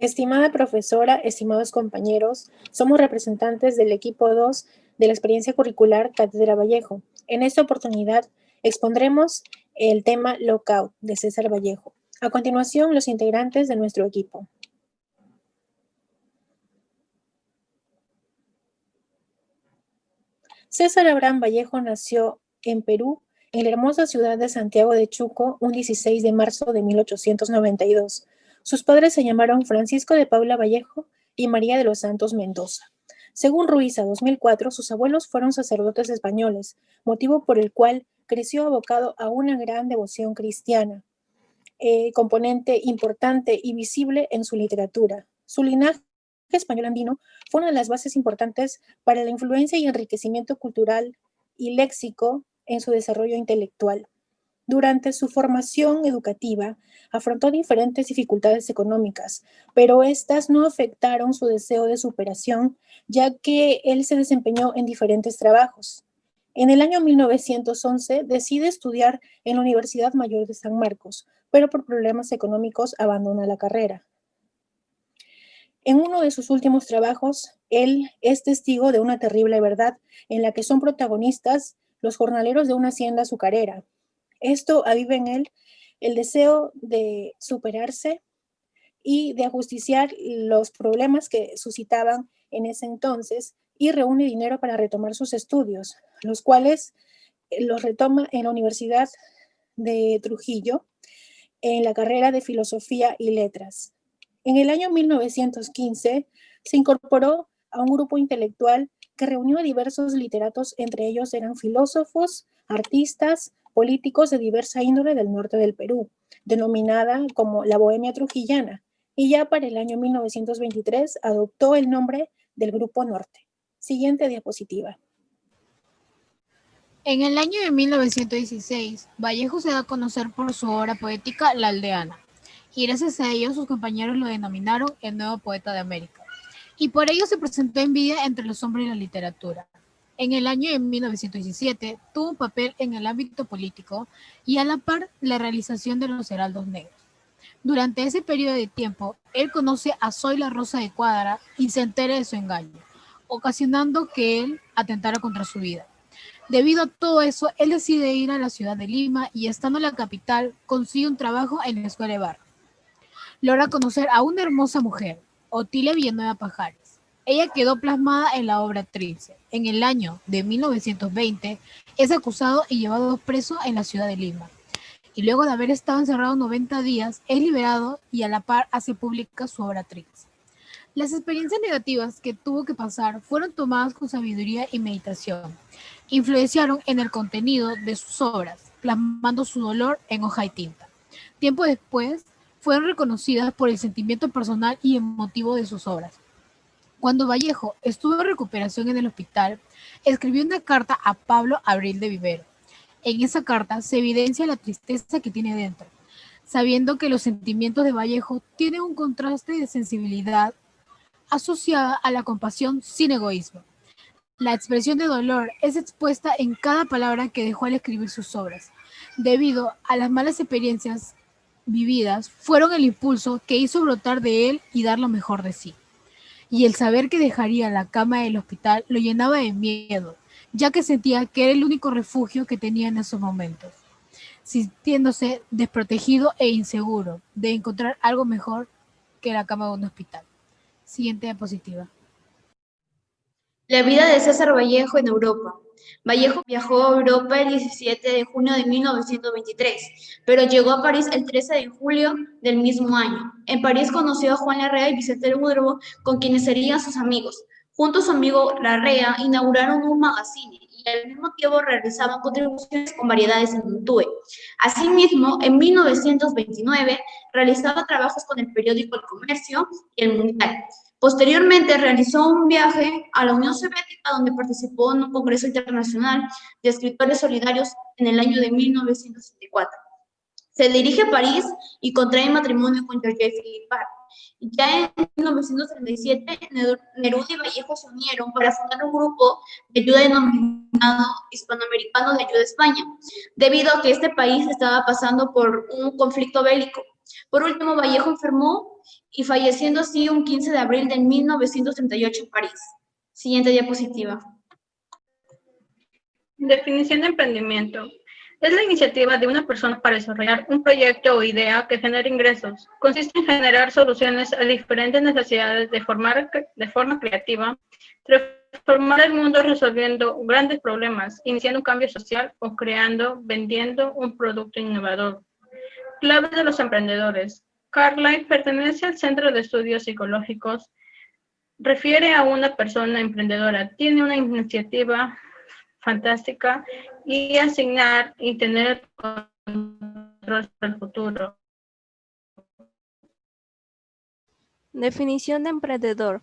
Estimada profesora, estimados compañeros, somos representantes del equipo 2 de la experiencia curricular Cátedra Vallejo. En esta oportunidad expondremos el tema Lockout de César Vallejo. A continuación, los integrantes de nuestro equipo. César Abraham Vallejo nació en Perú, en la hermosa ciudad de Santiago de Chuco, un 16 de marzo de 1892. Sus padres se llamaron Francisco de Paula Vallejo y María de los Santos Mendoza. Según Ruiza 2004, sus abuelos fueron sacerdotes españoles, motivo por el cual creció abocado a una gran devoción cristiana, componente importante y visible en su literatura. Su linaje español andino fue una de las bases importantes para la influencia y enriquecimiento cultural y léxico en su desarrollo intelectual. Durante su formación educativa, afrontó diferentes dificultades económicas, pero estas no afectaron su deseo de superación, ya que él se desempeñó en diferentes trabajos. En el año 1911 decide estudiar en la Universidad Mayor de San Marcos, pero por problemas económicos abandona la carrera. En uno de sus últimos trabajos, él es testigo de una terrible verdad en la que son protagonistas los jornaleros de una hacienda azucarera. Esto aviva en él el deseo de superarse y de ajusticiar los problemas que suscitaban en ese entonces y reúne dinero para retomar sus estudios, los cuales los retoma en la Universidad de Trujillo en la carrera de Filosofía y Letras. En el año 1915 se incorporó a un grupo intelectual que reunió a diversos literatos, entre ellos eran filósofos, artistas, políticos de diversa índole del norte del Perú, denominada como la Bohemia Trujillana, y ya para el año 1923 adoptó el nombre del Grupo Norte. Siguiente diapositiva. En el año de 1916, Vallejo se da a conocer por su obra poética La Aldeana, y gracias a ello sus compañeros lo denominaron el nuevo poeta de América, y por ello se presentó envidia entre los hombres de la literatura. En el año de 1917 tuvo un papel en el ámbito político y a la par la realización de los Heraldos Negros. Durante ese periodo de tiempo, él conoce a Zoila Rosa de Cuadra y se entera de su engaño, ocasionando que él atentara contra su vida. Debido a todo eso, él decide ir a la ciudad de Lima y estando en la capital, consigue un trabajo en la escuela de bar. Logra conocer a una hermosa mujer, Otilia Villanueva Pajares. Ella quedó plasmada en la obra Trilce. En el año de 1920 es acusado y llevado preso en la ciudad de Lima. Y luego de haber estado encerrado 90 días, es liberado y a la par hace pública su obra Trilce. Las experiencias negativas que tuvo que pasar fueron tomadas con sabiduría y meditación. Influenciaron en el contenido de sus obras, plasmando su dolor en hoja y tinta. Tiempo después, fueron reconocidas por el sentimiento personal y emotivo de sus obras. Cuando Vallejo estuvo en recuperación en el hospital, escribió una carta a Pablo Abril de Vivero. En esa carta se evidencia la tristeza que tiene dentro, sabiendo que los sentimientos de Vallejo tienen un contraste de sensibilidad asociada a la compasión sin egoísmo. La expresión de dolor es expuesta en cada palabra que dejó al escribir sus obras. Debido a las malas experiencias vividas, fueron el impulso que hizo brotar de él y dar lo mejor de sí. Y el saber que dejaría la cama del hospital lo llenaba de miedo, ya que sentía que era el único refugio que tenía en esos momentos, sintiéndose desprotegido e inseguro de encontrar algo mejor que la cama de un hospital. Siguiente diapositiva. La vida de César Vallejo en Europa. Vallejo viajó a Europa el 17 de junio de 1923, pero llegó a París el 13 de julio del mismo año. En París conoció a Juan Larrea y Vicente Woodrow, con quienes serían sus amigos. Junto a su amigo Larrea inauguraron un magazine y al mismo tiempo realizaban contribuciones con variedades en Montúe. Asimismo, en 1929 realizaba trabajos con el periódico El Comercio y El Mundial. Posteriormente realizó un viaje a la Unión Soviética donde participó en un congreso internacional de escritores solidarios en el año de 1964. Se dirige a París y contrae matrimonio con Georgette Philippard. Ya en 1937, Neruda y Vallejo se unieron para fundar un grupo de ayuda denominado Hispanoamericano de Ayuda a España, debido a que este país estaba pasando por un conflicto bélico. Por último, Vallejo enfermó y falleciendo así un 15 de abril de 1938 en París. Siguiente diapositiva. Definición de emprendimiento. Es la iniciativa de una persona para desarrollar un proyecto o idea que genere ingresos. Consiste en generar soluciones a diferentes necesidades de forma creativa, transformar el mundo resolviendo grandes problemas, iniciando un cambio social o vendiendo un producto innovador. Clave de los emprendedores. Carlyle pertenece al Centro de Estudios Psicológicos. Refiere a una persona emprendedora. Tiene una iniciativa fantástica y asignar y tener control sobre el futuro. Definición de emprendedor.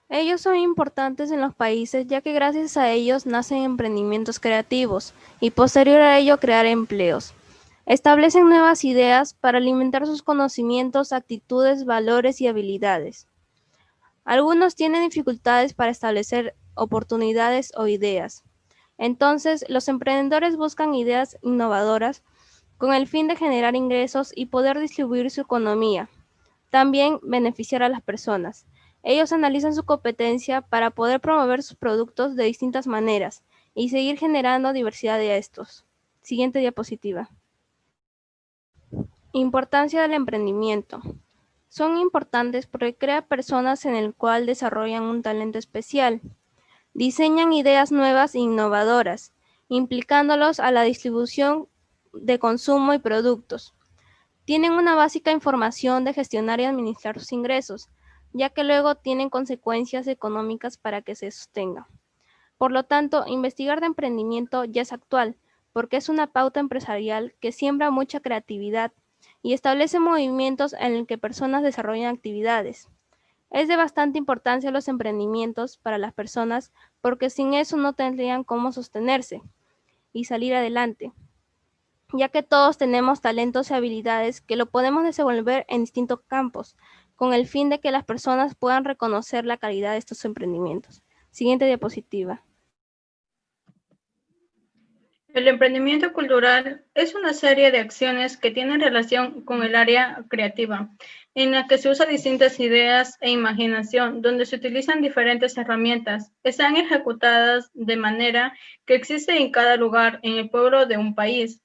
Ellos son importantes en los países ya que gracias a ellos nacen emprendimientos creativos y posterior a ello crear empleos. Establecen nuevas ideas para alimentar sus conocimientos, actitudes, valores y habilidades. Algunos tienen dificultades para establecer oportunidades o ideas. Entonces, los emprendedores buscan ideas innovadoras con el fin de generar ingresos y poder distribuir su economía. También beneficiar a las personas. Ellos analizan su competencia para poder promover sus productos de distintas maneras y seguir generando diversidad de estos. Siguiente diapositiva. Importancia del emprendimiento. Son importantes porque crea personas en el cual desarrollan un talento especial. Diseñan ideas nuevas e innovadoras, implicándolos a la distribución de consumo y productos. Tienen una básica información de gestionar y administrar sus ingresos, ya que luego tienen consecuencias económicas para que se sostengan. Por lo tanto, investigar de emprendimiento ya es actual, porque es una pauta empresarial que siembra mucha creatividad y establece movimientos en el que personas desarrollan actividades. Es de bastante importancia los emprendimientos para las personas porque sin eso no tendrían cómo sostenerse y salir adelante, ya que todos tenemos talentos y habilidades que lo podemos desenvolver en distintos campos, con el fin de que las personas puedan reconocer la calidad de estos emprendimientos. Siguiente diapositiva. El emprendimiento cultural es una serie de acciones que tienen relación con el área creativa, en la que se usan distintas ideas e imaginación, donde se utilizan diferentes herramientas. Están ejecutadas de manera que existe en cada lugar, en el pueblo de un país,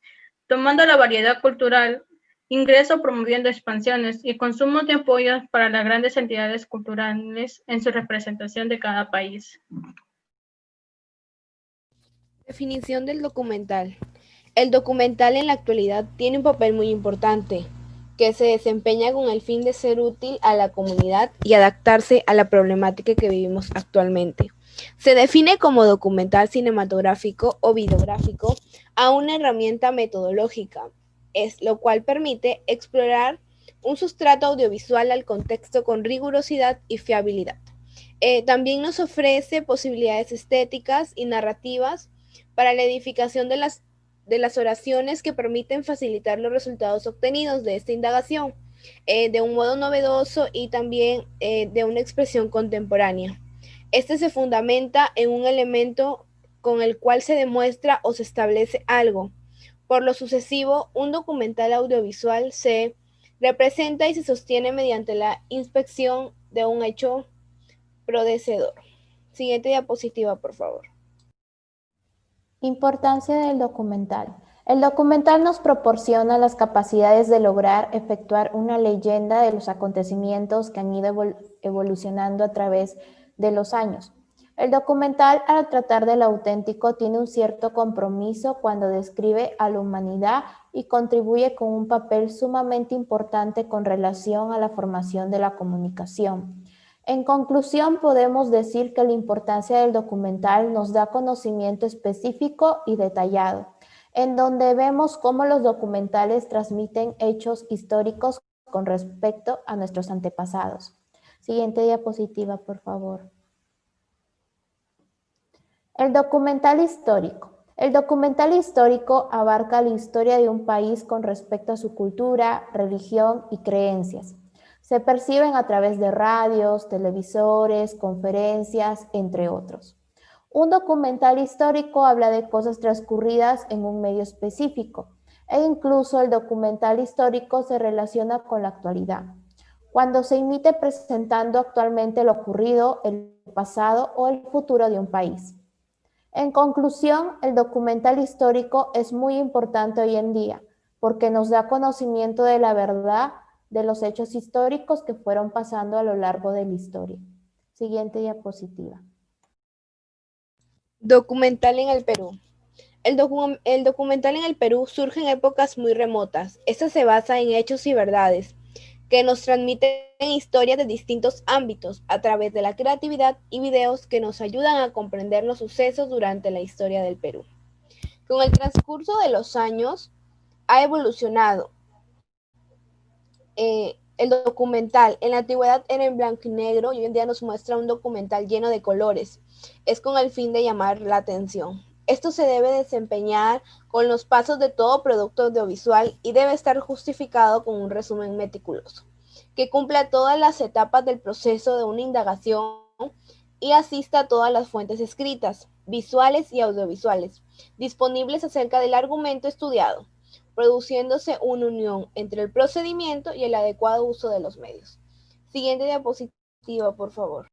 tomando la variedad cultural, ingreso promoviendo expansiones y consumo de apoyos para las grandes entidades culturales en su representación de cada país. Definición del documental. El documental en la actualidad tiene un papel muy importante, que se desempeña con el fin de ser útil a la comunidad y adaptarse a la problemática que vivimos actualmente. Se define como documental cinematográfico o videográfico a una herramienta metodológica, lo cual permite explorar un sustrato audiovisual al contexto con rigurosidad y fiabilidad. También nos ofrece posibilidades estéticas y narrativas para la edificación de las oraciones que permiten facilitar los resultados obtenidos de esta indagación de un modo novedoso y también de una expresión contemporánea. Este se fundamenta en un elemento con el cual se demuestra o se establece algo. Por lo sucesivo, un documental audiovisual se representa y se sostiene mediante la inspección de un hecho predecedor. Siguiente diapositiva, por favor. Importancia del documental. El documental nos proporciona las capacidades de lograr efectuar una leyenda de los acontecimientos que han ido evolucionando a través de los años. El documental, al tratar del auténtico, tiene un cierto compromiso cuando describe a la humanidad y contribuye con un papel sumamente importante con relación a la formación de la comunicación. En conclusión, podemos decir que la importancia del documental nos da conocimiento específico y detallado, en donde vemos cómo los documentales transmiten hechos históricos con respecto a nuestros antepasados. Siguiente diapositiva, por favor. El documental histórico. El documental histórico abarca la historia de un país con respecto a su cultura, religión y creencias. Se perciben a través de radios, televisores, conferencias, entre otros. Un documental histórico habla de cosas transcurridas en un medio específico, e incluso el documental histórico se relaciona con la actualidad. cuando se imite presentando actualmente lo ocurrido, el pasado o el futuro de un país. En conclusión, el documental histórico es muy importante hoy en día porque nos da conocimiento de la verdad de los hechos históricos que fueron pasando a lo largo de la historia. Siguiente diapositiva. Documental en el Perú. El documental en el Perú surge en épocas muy remotas. Esta se basa en hechos y verdades que nos transmiten historias de distintos ámbitos a través de la creatividad y videos que nos ayudan a comprender los sucesos durante la historia del Perú. Con el transcurso de los años ha evolucionado. El documental en la antigüedad era en blanco y negro y hoy en día nos muestra un documental lleno de colores. Es con el fin de llamar la atención. Esto se debe desempeñar con los pasos de todo producto audiovisual y debe estar justificado con un resumen meticuloso, que cumpla todas las etapas del proceso de una indagación y asista a todas las fuentes escritas, visuales y audiovisuales, disponibles acerca del argumento estudiado, produciéndose una unión entre el procedimiento y el adecuado uso de los medios. Siguiente diapositiva, por favor.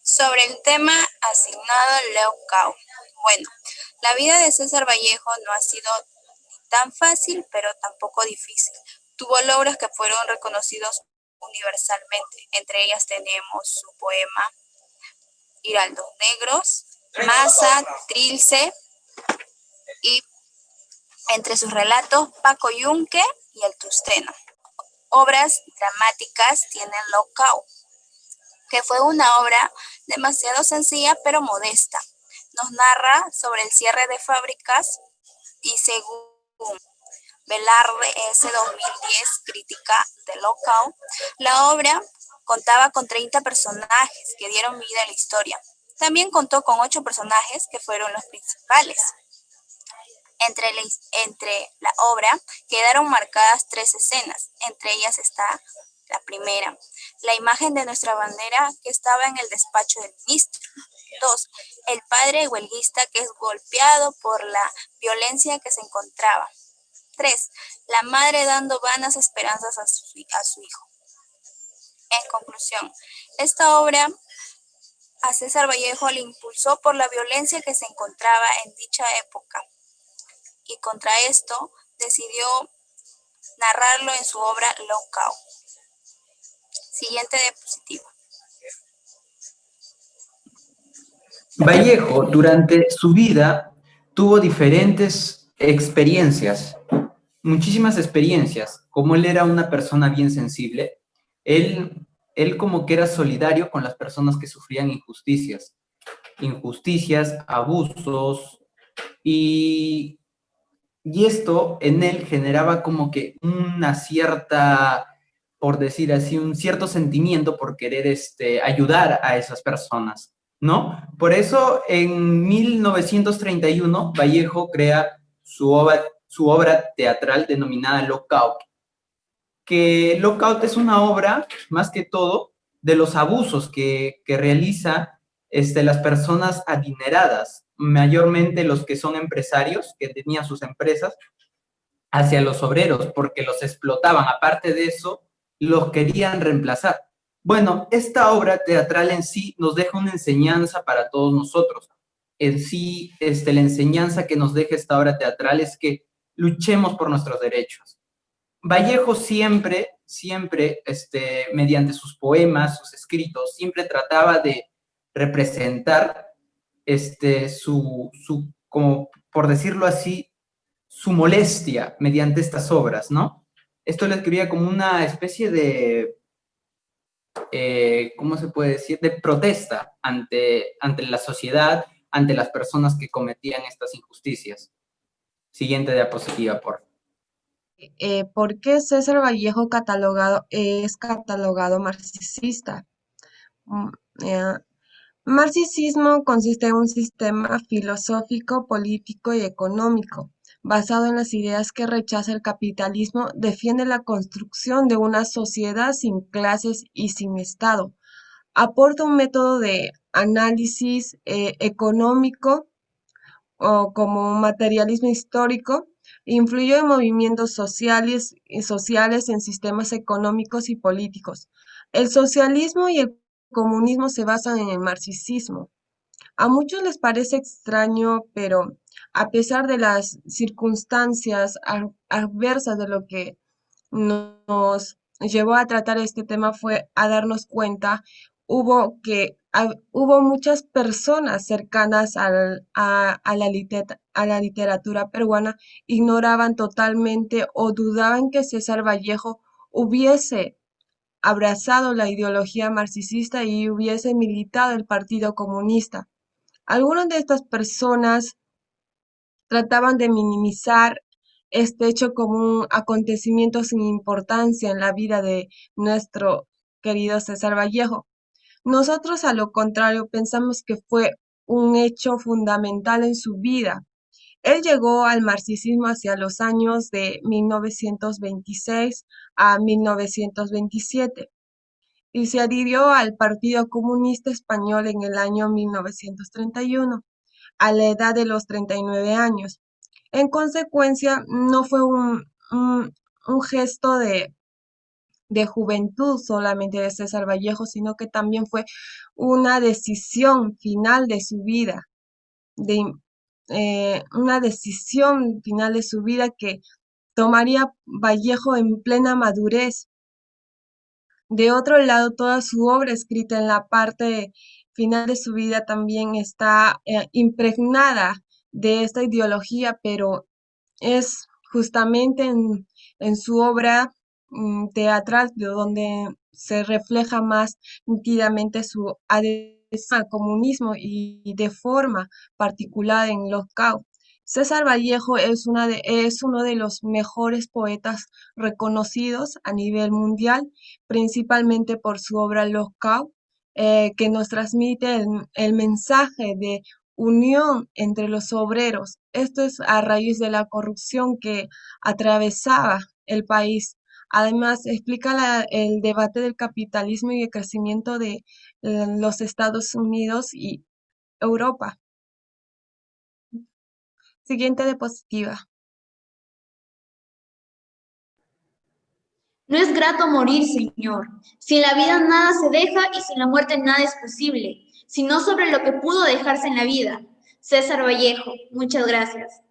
Sobre el tema asignado Leo Cao. Bueno, la vida de César Vallejo no ha sido ni tan fácil, pero tampoco difícil. Tuvo logros que fueron reconocidos universalmente. Entre ellas tenemos su poema Hiraldos Negros, Masa, Trilce y entre sus relatos Paco Yunque y El Tusteno. Obras dramáticas tienen Leo Cao, que fue una obra demasiado sencilla pero modesta. Nos narra sobre el cierre de fábricas y según Velarde S. 2010, crítica de Leo Cao, la obra contaba con 30 personajes que dieron vida a la historia. También contó con 8 personajes que fueron los principales. Entre la obra quedaron marcadas 3 escenas, entre ellas está la primera, la imagen de nuestra bandera que estaba en el despacho del ministro. 2. El padre huelguista que es golpeado por la violencia que se encontraba. 3. La madre dando vanas esperanzas a su hijo. En conclusión, esta obra a César Vallejo le impulsó por la violencia que se encontraba en dicha época y contra esto decidió narrarlo en su obra Leo Cao. Siguiente diapositiva. Vallejo, durante su vida, tuvo diferentes experiencias, muchísimas experiencias. Como él era una persona bien sensible, él como que era solidario con las personas que sufrían injusticias, abusos, y esto en él generaba como que una cierta, por decir así, un cierto sentimiento por querer ayudar a esas personas, ¿no? Por eso en 1931 Vallejo crea su obra teatral denominada Lockout, que Lockout es una obra, más que todo, de los abusos que realiza las personas adineradas, mayormente los que son empresarios, que tenían sus empresas, hacia los obreros, porque los explotaban. Aparte de eso, los querían reemplazar. Bueno, esta obra teatral en sí nos deja una enseñanza para todos nosotros. En sí, la enseñanza que nos deja esta obra teatral es que luchemos por nuestros derechos. Vallejo siempre, mediante sus poemas, sus escritos, siempre trataba de representar como por decirlo así, su molestia mediante estas obras, ¿no? Esto le escribía como una especie de, ¿cómo se puede decir?, de protesta ante la sociedad, ante las personas que cometían estas injusticias. Siguiente diapositiva, por favor. ¿Por qué César Vallejo es catalogado marxista? Mm, eh, Marxismo consiste en un sistema filosófico, político y económico basado en las ideas que rechaza el capitalismo, defiende la construcción de una sociedad sin clases y sin Estado, aporta un método de análisis económico o como un materialismo histórico Influyó en movimientos sociales en sistemas económicos y políticos. El socialismo y el comunismo se basan en el marxismo. A muchos les parece extraño, pero a pesar de las circunstancias adversas de lo que nos llevó a tratar este tema fue a darnos cuenta, hubo muchas personas cercanas a la literatura peruana, ignoraban totalmente o dudaban que César Vallejo hubiese abrazado la ideología marxista y hubiese militado el Partido Comunista. Algunas de estas personas trataban de minimizar este hecho como un acontecimiento sin importancia en la vida de nuestro querido César Vallejo. Nosotros, a lo contrario, pensamos que fue un hecho fundamental en su vida. Él llegó al marxismo hacia los años de 1926 a 1927 y se adhirió al Partido Comunista Español en el año 1931, a la edad de los 39 años. En consecuencia, no fue un gesto de juventud solamente de César Vallejo, sino que también fue una decisión final de su vida, una decisión final de su vida que tomaría Vallejo en plena madurez. De otro lado, toda su obra escrita en la parte final de su vida también está impregnada de esta ideología, pero es justamente en su obra teatral de donde se refleja más nítidamente su adhesión al comunismo y de forma particular en Los Cau. César Vallejo es uno de los mejores poetas reconocidos a nivel mundial, principalmente por su obra Los Cau, que nos transmite el mensaje de unión entre los obreros. Esto es a raíz de la corrupción que atravesaba el país. Además, explica el debate del capitalismo y el crecimiento de los Estados Unidos y Europa. Siguiente diapositiva. No es grato morir, Señor. Sin la vida nada se deja y sin la muerte nada es posible, sino sobre lo que pudo dejarse en la vida. César Vallejo, muchas gracias.